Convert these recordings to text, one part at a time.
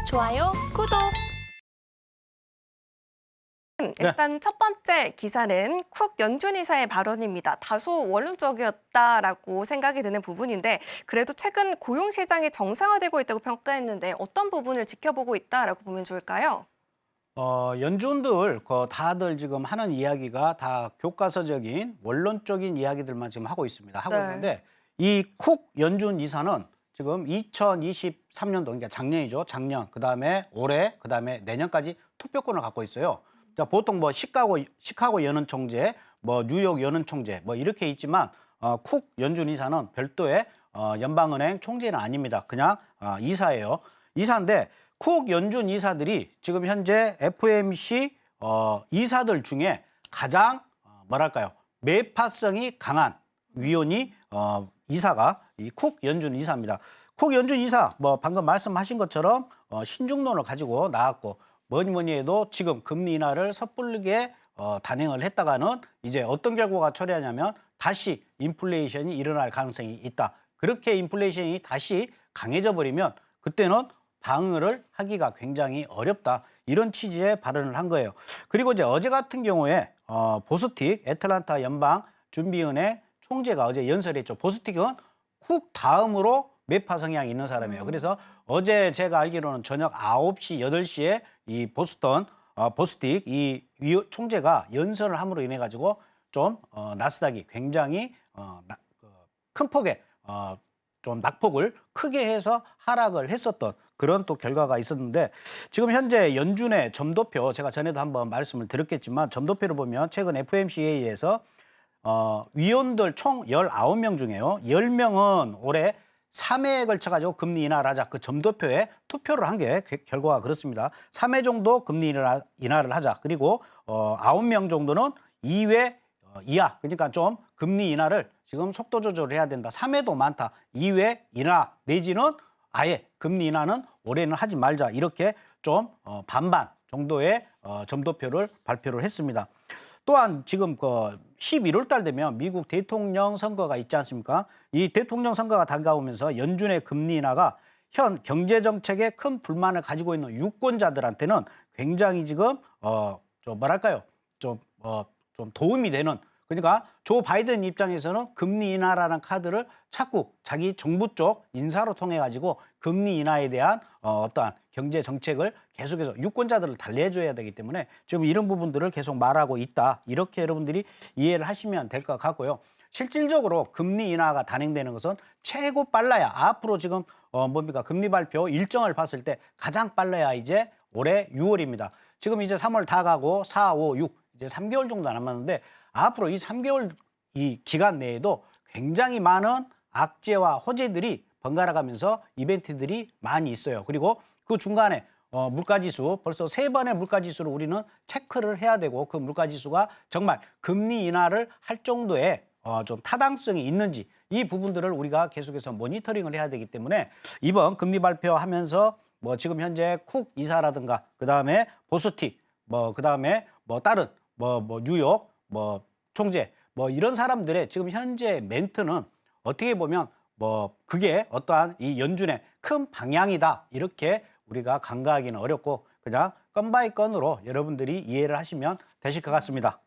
좋아요, 구독. 일단 첫 번째 기사는 쿡 연준 이사의 발언입니다. 다소 원론적이었다라고 생각이 드는 부분인데 그래도 최근 고용 시장이 정상화되고 있다고 평가했는데 어떤 부분을 지켜보고 있다라고 보면 좋을까요? 연준들 다들 지금 하는 이야기가 다 교과서적인 원론적인 이야기들만 지금 하고 있습니다. 하고 네. 있는데 이 쿡 연준 이사는 지금 2023년도 그러니까 작년이죠. 작년 그다음에 올해 그다음에 내년까지 투표권을 갖고 있어요. 자, 보통 뭐 시카고 연은 총재, 뭐 뉴욕 연은 총재 뭐 이렇게 있지만 쿡 연준 이사는 별도의 연방은행 총재는 아닙니다. 그냥 이사예요. 이사인데 쿡 연준 이사들이 지금 현재 FOMC 이사들 중에 가장 뭐랄까요 매파성이 강한 위원이 이사가 이 쿡 연준 이사입니다. 쿡 연준 이사 뭐 방금 말씀하신 것처럼 신중론을 가지고 나왔고 뭐니 해도 지금 금리 인하를 섣부르게 단행을 했다가는 이제 어떤 결과가 초래하냐면 다시 인플레이션이 일어날 가능성이 있다. 그렇게 인플레이션이 다시 강해져 버리면 그때는 방어를 하기가 굉장히 어렵다. 이런 취지의 발언을 한 거예요. 그리고 이제 어제 같은 경우에 보스틱 애틀란타 연방 준비은행 총재가 어제 연설했죠. 보스틱은 쿡 다음으로 매파 성향이 있는 사람이에요. 그래서 어제 제가 알기로는 저녁 9시, 8시에 이 보스턴 보스틱 이 총재가 연설을 함으로 인해 가지고 좀 나스닥이 굉장히 큰 폭의 좀 낙폭을 크게 해서 하락을 했었던 그런 또 결과가 있었는데 지금 현재 연준의 점도표 제가 전에도 한번 말씀을 드렸겠지만 점도표를 보면 최근 FOMC에서 위원들 총 19명 중에요. 10명은 올해 3회에 걸쳐가지고 금리 인하를 하자. 그 점도표에 투표를 한 게 결과가 그렇습니다. 3회 정도 금리 인하를 하자. 그리고 9명 정도는 2회 이하. 그러니까 좀 금리 인하를 지금 속도 조절을 해야 된다. 3회도 많다. 2회 인하 내지는 아예 금리 인하는 올해는 하지 말자. 이렇게 좀 반반 정도의 점도표를 발표를 했습니다. 또한 지금 11월 달 되면 미국 대통령 선거가 있지 않습니까? 이 대통령 선거가 다가오면서 연준의 금리 인하가 현 경제 정책에 큰 불만을 가지고 있는 유권자들한테는 굉장히 지금 좀 뭐랄까요? 좀 도움이 되는 그러니까 조 바이든 입장에서는 금리 인하라는 카드를 자꾸 자기 정부 쪽 인사로 통해 가지고 금리 인하에 대한 어떠한 경제 정책을 계속해서 유권자들을 달래줘야 되기 때문에 지금 이런 부분들을 계속 말하고 있다. 이렇게 여러분들이 이해를 하시면 될 것 같고요. 실질적으로 금리 인하가 단행되는 것은 최고 빨라야 앞으로 지금 뭡니까 금리 발표 일정을 봤을 때 가장 빨라야 이제 올해 6월입니다. 지금 이제 3월 다 가고 4, 5, 6 이제 3개월 정도 남았는데 앞으로 이 3개월 이 기간 내에도 굉장히 많은 악재와 호재들이 번갈아가면서 이벤트들이 많이 있어요. 그리고 그 중간에 물가지수 벌써 3번의 물가지수를 우리는 체크를 해야 되고 그 물가지수가 정말 금리 인하를 할 정도의 좀 타당성이 있는지 이 부분들을 우리가 계속해서 모니터링을 해야 되기 때문에 이번 금리 발표하면서 뭐 지금 현재 쿡 이사라든가 그다음에 보스틱 뭐 그다음에 뭐 다른 뭐 뉴욕 뭐 총재 뭐 이런 사람들의 지금 현재 멘트는 어떻게 보면 뭐 그게 어떠한 이 연준의 큰 방향이다 이렇게 우리가 간과하기는 어렵고 그냥 건 바이 건으로 여러분들이 이해를 하시면 되실 것 같습니다.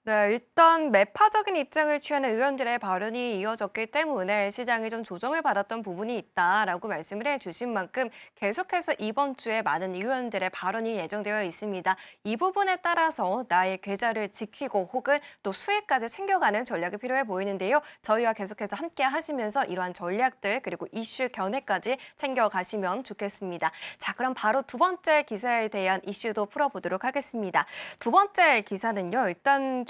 네, 일단 매파적인 입장을 취하는 의원들의 발언이 이어졌기 때문에 시장이 좀 조정을 받았던 부분이 있다라고 말씀을 해주신 만큼 계속해서 이번 주에 많은 의원들의 발언이 예정되어 있습니다. 이 부분에 따라서 나의 계좌를 지키고 혹은 또 수익까지 챙겨가는 전략이 필요해 보이는데요. 저희와 계속해서 함께 하시면서 이러한 전략들 그리고 이슈 견해까지 챙겨가시면 좋겠습니다. 자, 그럼 바로 두 번째 기사에 대한 이슈도 풀어보도록 하겠습니다. 두 번째 기사는요. 일단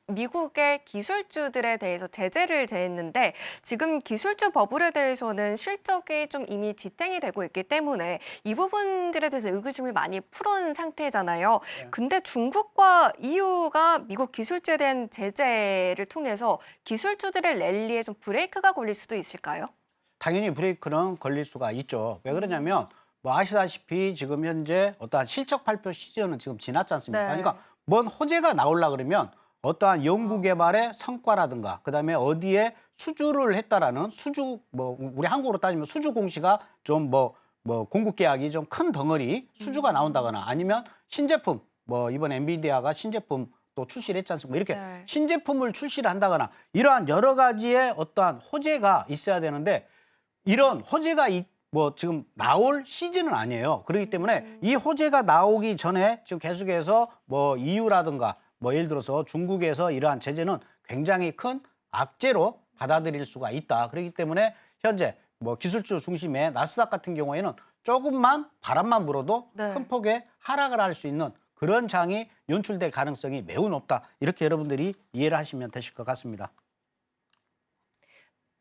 미국의 기술주들에 대해서 제재를 제했는데 지금 기술주 버블에 대해서는 실적이 좀 이미 지탱이 되고 있기 때문에 이 부분들에 대해서 의구심을 많이 풀은 상태잖아요. 근데 중국과 EU가 미국 기술주에 대한 제재를 통해서 기술주들의 랠리에 좀 브레이크가 걸릴 수도 있을까요? 당연히 브레이크는 걸릴 수가 있죠. 왜 그러냐면 뭐 아시다시피 지금 현재 어떠한 실적 발표 시즌은 지금 지났지 않습니까? 네. 그러니까 뭔 호재가 나오려 그러면 어떠한 연구개발의 성과라든가 그다음에 어디에 수주를 했다라는 수주 뭐 우리 한국으로 따지면 수주 공시가 좀 뭐 공급 계약이 좀 큰 덩어리 수주가 나온다거나 아니면 신제품 뭐 이번 엔비디아가 신제품 또 출시를 했지 않습니까? 이렇게 네. 신제품을 출시를 한다거나 이러한 여러 가지의 어떠한 호재가 있어야 되는데 이런 호재가 뭐 지금 나올 시즌은 아니에요. 그렇기 때문에 이 호재가 나오기 전에 지금 계속해서 뭐 EU라든가 뭐 예를 들어서 중국에서 이러한 제재는 굉장히 큰 악재로 받아들일 수가 있다. 그렇기 때문에 현재 뭐 기술주 중심의 나스닥 같은 경우에는 조금만 바람만 불어도 네. 큰 폭의 하락을 할 수 있는 그런 장이 연출될 가능성이 매우 높다. 이렇게 여러분들이 이해를 하시면 되실 것 같습니다.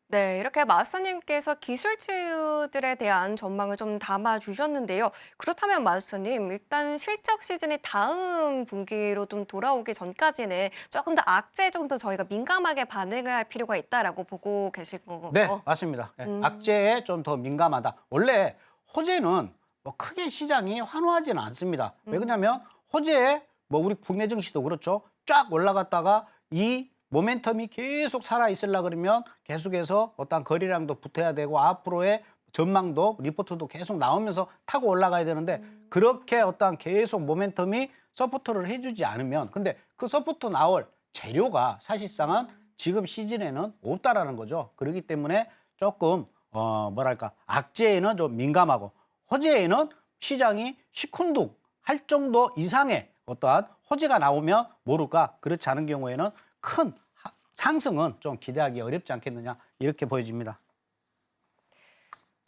네, 이렇게 마스터님께서 기술주들에 대한 전망을 좀 담아주셨는데요. 그렇다면 마스터님, 일단 실적 시즌이 다음 분기로 좀 돌아오기 전까지는 조금 더 악재에 좀 더 저희가 민감하게 반응을 할 필요가 있다라고 보고 계실 거고. 네, 맞습니다. 네, 악재에 좀 더 민감하다. 원래 호재는 뭐 크게 시장이 환호하지는 않습니다. 왜 그러냐면 호재에 뭐 우리 국내 증시도 그렇죠. 쫙 올라갔다가 이 모멘텀이 계속 살아 있으려 그러면 계속해서 어떤 거래량도 붙어야 되고 앞으로의 전망도 리포트도 계속 나오면서 타고 올라가야 되는데 그렇게 어떤 계속 모멘텀이 서포트를 해주지 않으면 근데 그 서포트 나올 재료가 사실상은 지금 시즌에는 없다라는 거죠. 그렇기 때문에 조금 뭐랄까 악재에는 좀 민감하고 호재에는 시장이 시큰둥 할 정도 이상의 어떠한 호재가 나오면 모를까 그렇지 않은 경우에는 큰 상승은 좀 기대하기 어렵지 않겠느냐 이렇게 보여집니다.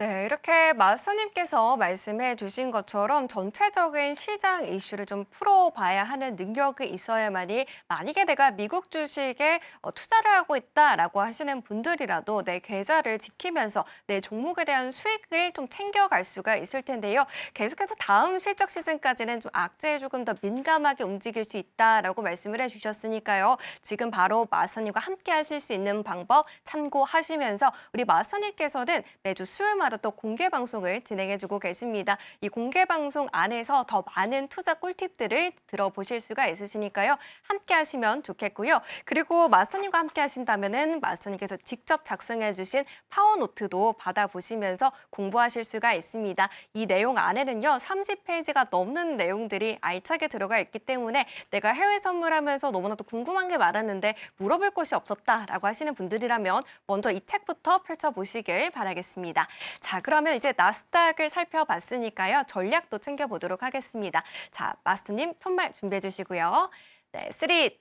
네, 이렇게 마스터님께서 말씀해 주신 것처럼 전체적인 시장 이슈를 좀 풀어봐야 하는 능력이 있어야만이 만약에 내가 미국 주식에 투자를 하고 있다라고 하시는 분들이라도 내 계좌를 지키면서 내 종목에 대한 수익을 좀 챙겨갈 수가 있을 텐데요. 계속해서 다음 실적 시즌까지는 좀 악재에 조금 더 민감하게 움직일 수 있다라고 말씀을 해주셨으니까요. 지금 바로 마스터님과 함께 하실 수 있는 방법 참고하시면서 우리 마스터님께서는 매주 수요일마다 또 공개 방송을 진행해주고 계십니다. 이 공개 방송 안에서 더 많은 투자 꿀팁들을 들어보실 수가 있으시니까요. 함께 하시면 좋겠고요. 그리고 마스터님과 함께 하신다면은 마스터님께서 직접 작성해주신 파워노트도 받아보시면서 공부하실 수가 있습니다. 이 내용 안에는요, 30페이지가 넘는 내용들이 알차게 들어가 있기 때문에 내가 해외 선물하면서 너무나도 궁금한 게 많았는데 물어볼 곳이 없었다라고 하시는 분들이라면 먼저 이 책부터 펼쳐보시길 바라겠습니다. 자, 그러면 이제 나스닥을 살펴봤으니까요. 전략도 챙겨보도록 하겠습니다. 자, 마스터님 편말 준비해 주시고요. 네, 3, 2, 1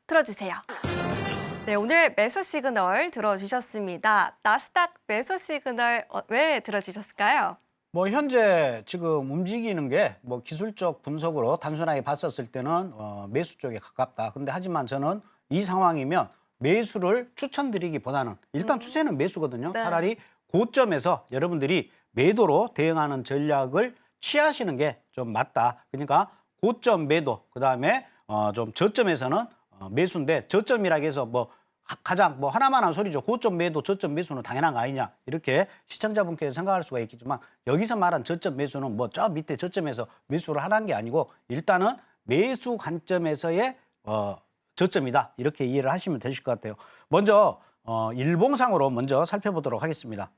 들어주세요. 네, 오늘 매수 시그널 들어주셨습니다. 나스닥 매수 시그널 왜 들어주셨을까요? 뭐 현재 지금 움직이는 게 뭐 기술적 분석으로 단순하게 봤었을 때는 매수 쪽에 가깝다. 근데 하지만 저는 이 상황이면 매수를 추천드리기보다는 일단 추세는 매수거든요. 네. 차라리 고점에서 여러분들이 매도로 대응하는 전략을 취하시는 게 좀 맞다. 그러니까 고점 매도, 그다음에 좀 저점에서는 매수인데 저점이라고 해서 뭐 가장 뭐 하나만 한 소리죠. 고점 매도, 저점 매수는 당연한 거 아니냐. 이렇게 시청자분께서 생각할 수가 있겠지만 여기서 말한 저점 매수는 뭐 저 밑에 저점에서 매수를 하라는 게 아니고 일단은 매수 관점에서의 저점이다. 이렇게 이해를 하시면 되실 것 같아요. 먼저 일봉상으로 먼저 살펴보도록 하겠습니다.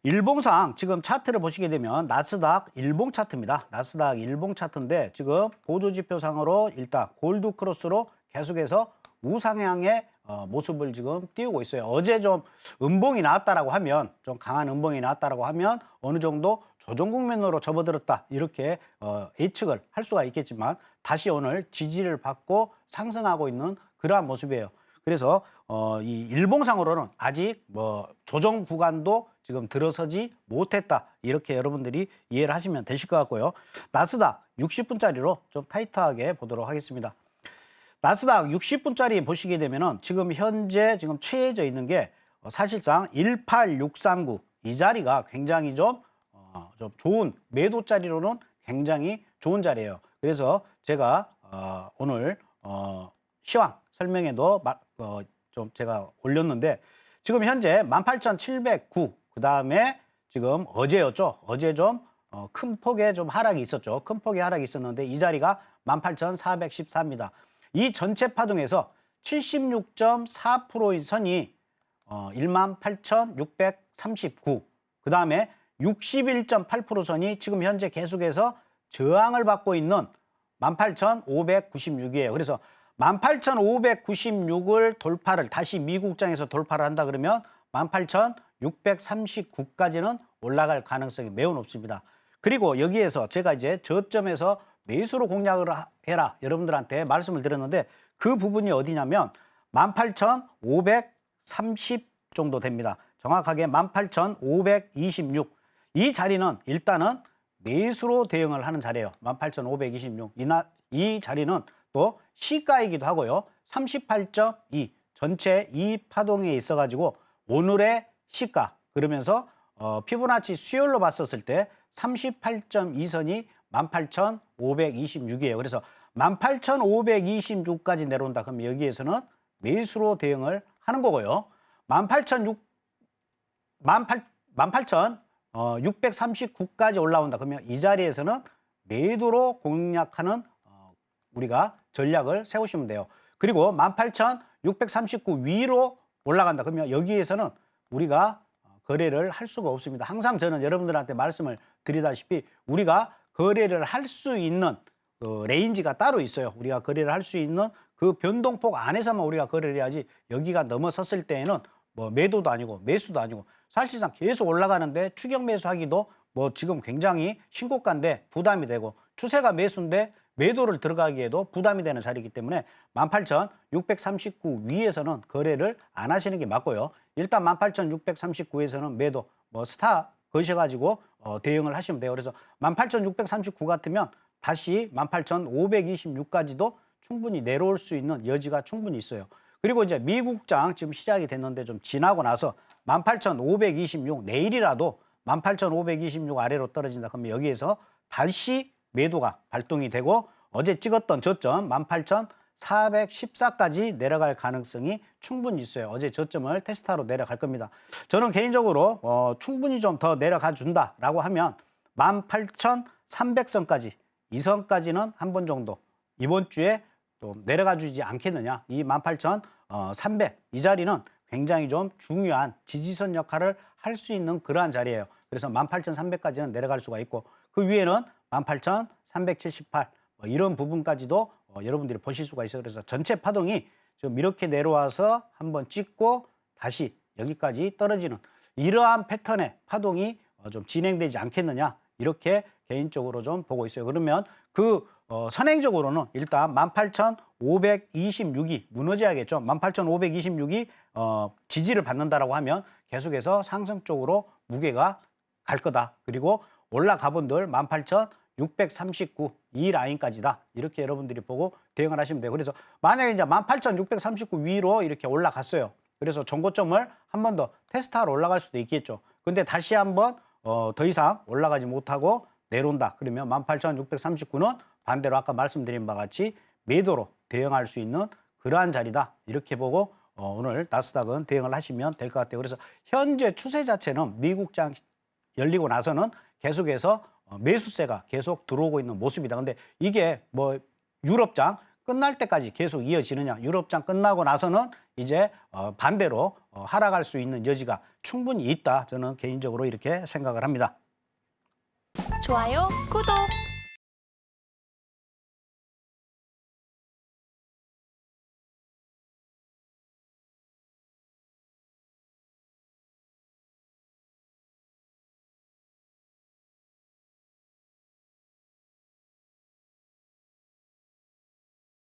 일봉상 지금 차트를 보시게 되면 나스닥 일봉 차트입니다. 나스닥 일봉 차트인데 지금 보조지표상으로 일단 골드 크로스로 계속해서 우상향의 모습을 지금 띄우고 있어요. 어제 좀 음봉이 나왔다라고 하면 좀 강한 음봉이 나왔다라고 하면 어느 정도 조정 국면으로 접어들었다 이렇게 예측을 할 수가 있겠지만 다시 오늘 지지를 받고 상승하고 있는 그러한 모습이에요. 그래서 이 일봉상으로는 아직 뭐 조정 구간도 지금 들어서지 못했다. 이렇게 여러분들이 이해를 하시면 되실 것 같고요. 나스닥 60분짜리로 좀 타이트하게 보도록 하겠습니다. 나스닥 60분짜리 보시게 되면은 지금 현재 지금 최해져 있는 게 사실상 18639 이 자리가 굉장히 좀 좋은 매도 자리로는 굉장히 좋은 자리예요. 그래서 제가 오늘 시황 설명에도 좀 제가 올렸는데 지금 현재 18,709 그다음에 지금 어제였죠. 어제 좀 큰 폭의 좀 하락이 있었죠. 큰 폭의 하락이 있었는데 이 자리가 18,414입니다. 이 전체 파동에서 76.4%의 선이 18,639. 그다음에 61.8% 선이 지금 현재 계속해서 저항을 받고 있는 18,596이에요. 그래서 18,596을 돌파를 다시 미국장에서 돌파를 한다 그러면 18,639까지는 올라갈 가능성이 매우 높습니다. 그리고 여기에서 제가 이제 저점에서 매수로 공략을 해라 여러분들한테 말씀을 드렸는데 그 부분이 어디냐면 18,530 정도 됩니다. 정확하게 18,526. 이 자리는 일단은 매수로 대응을 하는 자리예요. 18,526. 이 자리는 또 시가이기도 하고요. 38.2 전체 이 파동에 있어가지고 오늘의 시가 그러면서 피보나치 수요일로 봤었을 때 38.2선이 18,526이에요. 그래서 18,526까지 내려온다. 그럼 여기에서는 매수로 대응을 하는 거고요. 18,639까지 올라온다. 그러면 이 자리에서는 매도로 공략하는 우리가 전략을 세우시면 돼요. 그리고 18,639 위로 올라간다. 그러면 여기에서는 우리가 거래를 할 수가 없습니다. 항상 저는 여러분들한테 말씀을 드리다시피 우리가 거래를 할 수 있는 그 레인지가 따로 있어요. 우리가 거래를 할 수 있는 그 변동폭 안에서만 우리가 거래를 해야지 여기가 넘어섰을 때에는 뭐 매도도 아니고 매수도 아니고 사실상 계속 올라가는데 추격 매수하기도 뭐 지금 굉장히 신고가인데 부담이 되고 추세가 매수인데 매도를 들어가기에도 부담이 되는 자리이기 때문에 18,639 위에서는 거래를 안 하시는 게 맞고요. 일단 18,639에서는 매도 뭐 스타 거셔가지고 대응을 하시면 돼요. 그래서 18,639 같으면 다시 18,526까지도 충분히 내려올 수 있는 여지가 충분히 있어요. 그리고 이제 미국장 지금 시작이 됐는데 좀 지나고 나서 18,526 내일이라도 18,526 아래로 떨어진다. 그러면 여기에서 다시 매도가 발동이 되고 어제 찍었던 저점 18,414까지 내려갈 가능성이 충분히 있어요. 어제 저점을 테스트하러 내려갈 겁니다. 저는 개인적으로 충분히 좀 더 내려가 준다라고 하면 18,300선까지 이 선까지는 한 번 정도 이번 주에 또 내려가 주지 않겠느냐. 이 18,300 이 자리는 굉장히 좀 중요한 지지선 역할을 할 수 있는 그러한 자리예요. 그래서 18,300까지는 내려갈 수가 있고 그 위에는 18,378 이런 부분까지도 여러분들이 보실 수가 있어요. 그래서 전체 파동이 좀 이렇게 내려와서 한번 찍고 다시 여기까지 떨어지는 이러한 패턴의 파동이 좀 진행되지 않겠느냐 이렇게 개인적으로 좀 보고 있어요. 그러면 그 선행적으로는 일단 18,526이 무너져야겠죠. 18,526이 지지를 받는다라고 하면 계속해서 상승 쪽으로 무게가 갈 거다. 그리고 올라가 본들 18,639 이 라인까지다. 이렇게 여러분들이 보고 대응을 하시면 돼요. 그래서 만약에 이제 18,639 위로 이렇게 올라갔어요. 그래서 정고점을 한 번 더 테스트하러 올라갈 수도 있겠죠. 근데 다시 한번 더 이상 올라가지 못하고 내려온다. 그러면 18,639는 반대로 아까 말씀드린 바와 같이 매도로 대응할 수 있는 그러한 자리다. 이렇게 보고 오늘 나스닥은 대응을 하시면 될 것 같아요. 그래서 현재 추세 자체는 미국장 열리고 나서는 계속해서 매수세가 계속 들어오고 있는 모습이다. 근데 이게 뭐 유럽장 끝날 때까지 계속 이어지느냐. 유럽장 끝나고 나서는 이제 반대로 하락할 수 있는 여지가 충분히 있다. 저는 개인적으로 이렇게 생각을 합니다. 좋아요, 구독!